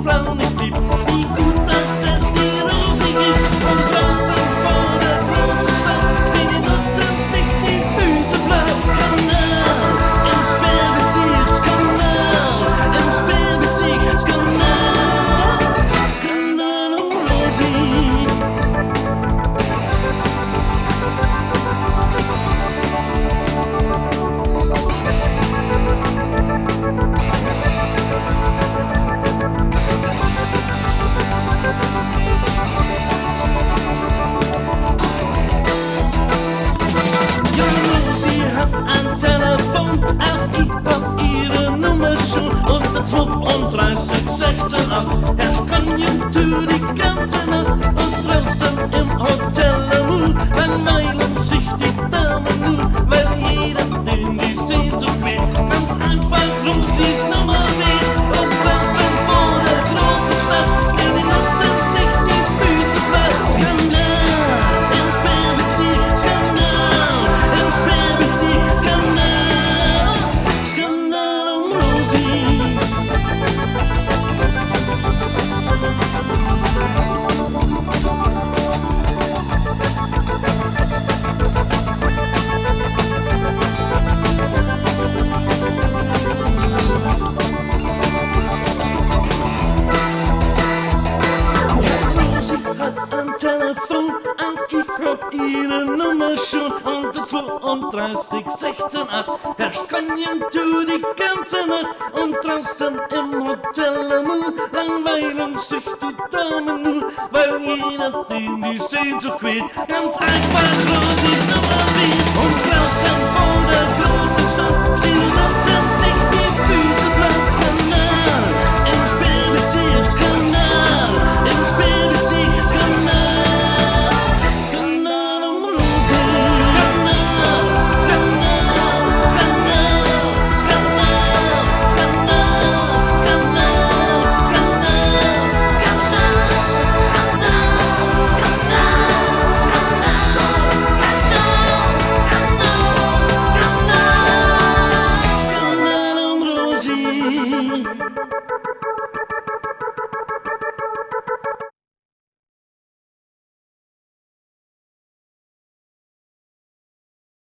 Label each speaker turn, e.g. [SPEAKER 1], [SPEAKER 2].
[SPEAKER 1] Frau nicht liebt. Wie gut, dass es die Rosi gibt. Und draußen vor der großen Stadt stehen die Nutten sich die Füße platt. Skandal im Sperrbezirk, Skandal im Sperrbezirk, Skandal, Skandal um Rosi. Ein Telefon, ich hab ihre Nummer schon unter 32 16 8. Herrscht Konjunktur die ganze Nacht und draußen im Hotel Amour langweilen sich die Damen nur, weil jeder den die Sehnsucht will. Ganz einfach Rosis Nummer wählt und draußen vor der großen Stadt stehen die Nutten sich die Füße platt. Skandal im Sperrbezirk, Skandal im Sperrbezirk, Skandal, Skandal um Rosi. Telefon, ich hab ihre Nummer schon unter 32 16 8. Herrscht Konjunktur die ganze Nacht und draußen im Hotel Amour langweilen sich die Damen nur, weil jeder den die Sehnsucht quält. Ganz einfach Rosis Nummer wählt und draußen vor der großen Stadt stehen die Nutten sich die Füße platt. Skandal im Sperrbezirk, Skandal im Sperrbezirk, Skandal. Skandal um Rosi.